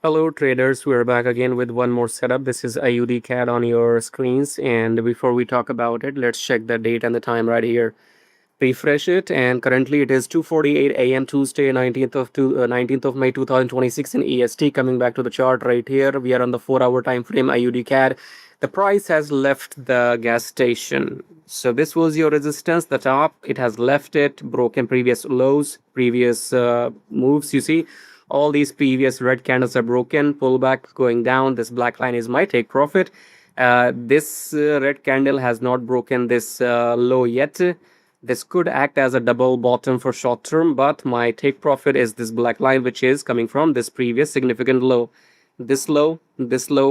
Hello traders, we're back again with one more setup. This is AUDCAD on your screens, and before we talk about it, let's check the date and the time right here. Refresh it, and currently it is 2:48 a.m. Tuesday, 19th of May 2026 in EST. Coming back to the chart right here, we are on the 4-hour time frame AUDCAD. The price has left the gas station. So this was your resistance, the top. It has left it, broken previous lows, previous moves. You see, all these previous red candles are broken, pullback going down. This black line is my take profit. This red candle has not broken this low yet. This could act as a double bottom for short term, but my take profit is this black line, which is coming from this previous significant low. This low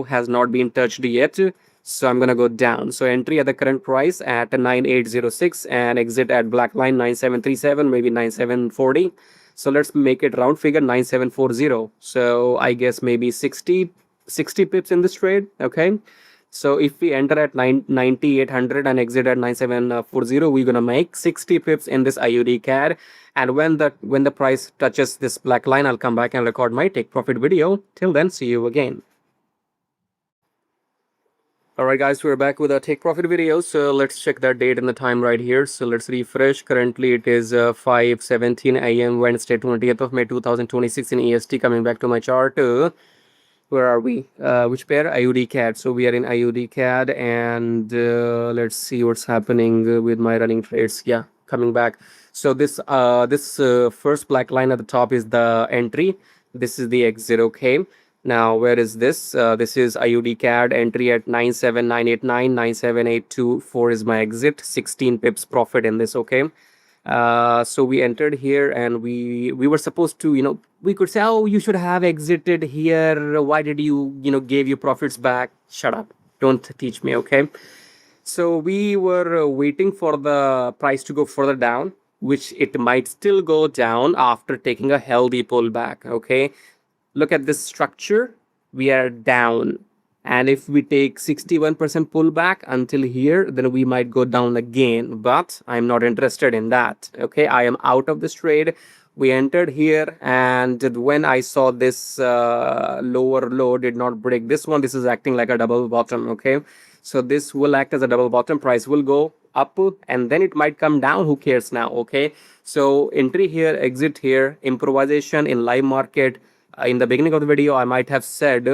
has not been touched yet. So I'm going to go down. So entry at the current price at 9806 and exit at black line 9737, maybe 9740. So let's make it round figure 9740. So I guess maybe 60 pips in this trade. Okay. So if we enter at 9800 and exit at 9740, we're gonna make 60 pips in this AUDCAD. And when the price touches this black line, I'll come back and record my take profit video. Till then, see you again. Alright guys, we're back with our take profit video. So let's check that date and the time right here. So let's refresh. Currently it is 5:17 a.m. Wednesday, 20th of May 2026 in EST. Coming back to my chart. Where are we? Which pair? AUDCAD. So we are in AUDCAD, and let's see what's happening with my running trades. Yeah, coming back. So this first black line at the top is the entry. This is the exit. Okay. Now where is this? This is AUDCAD entry at 97989, 97824 is my exit. 16 pips profit in this. Okay. So we entered here, and we were supposed to, we could say, oh, you should have exited here. Why did you, gave your profits back? Shut up. Don't teach me. Okay. So we were waiting for the price to go further down, which it might still go down after taking a healthy pullback. Okay. Look at this structure. We are down. And if we take 61% pullback until here, then we might go down again. But I'm not interested in that. Okay, I am out of this trade. We entered here, and when I saw this lower low did not break this one, this is acting like a double bottom. Okay, so this will act as a double bottom. Price will go up, and then it might come down. Who cares now? Okay, so entry here, exit here, improvisation in live market. In the beginning of the video, I might have said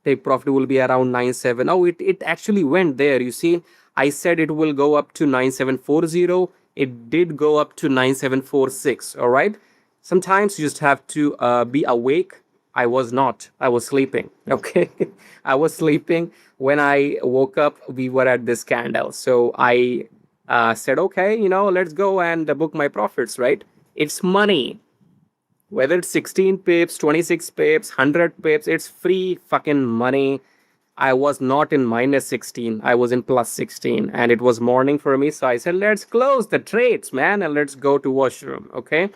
take profit will be around 97. Oh, it actually went there. You see, I said it will go up to 9740. It did go up to 9746. All right. Sometimes you just have to be awake. I was not. I was sleeping. Okay. I was sleeping. When I woke up, we were at this candle. So I said, okay, let's go and book my profits, right? It's money. Whether it's 16 pips, 26 pips, 100 pips, it's free fucking money. I was not in minus 16. I was in plus 16. And it was morning for me. So I said, let's close the trades, man. And let's go to washroom. Okay.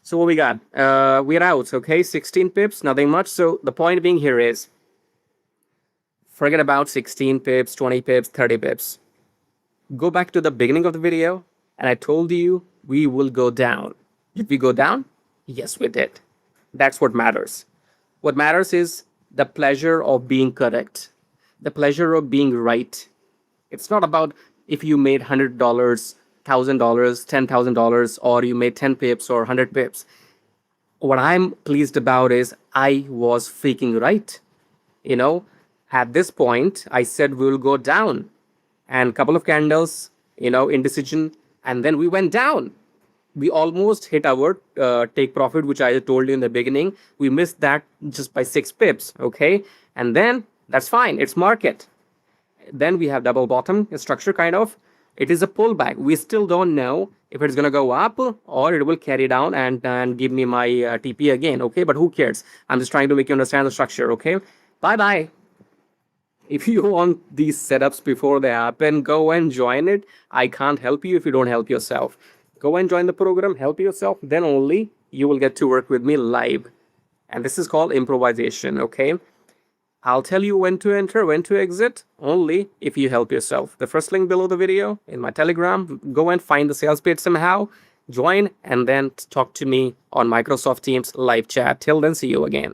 So what we got? We're out. Okay. 16 pips, nothing much. So the point being here is, forget about 16 pips, 20 pips, 30 pips. Go back to the beginning of the video. And I told you we will go down. Did we go down? Yes, we did. That's what matters. What matters is the pleasure of being correct, the pleasure of being right. It's not about if you made $100, $1,000, $10,000, or you made 10 pips or 100 pips. What I'm pleased about is I was freaking right. At this point, I said we will go down, and a couple of candles, indecision, and then we went down. We almost hit our take profit, which I told you in the beginning. We missed that just by 6 pips, okay? And then that's fine. It's market. Then we have double bottom structure kind of. It is a pullback. We still don't know if it's going to go up or it will carry down and give me my TP again, okay? But who cares? I'm just trying to make you understand the structure, okay? Bye-bye. If you want these setups before they happen, go and join it. I can't help you if you don't help yourself. Go and join the program, help yourself, then only you will get to work with me live. And this is called improvisation, okay? I'll tell you when to enter, when to exit, only if you help yourself. The first link below the video in my Telegram, go and find the sales page somehow, join, and then talk to me on Microsoft Teams live chat. Till then, see you again.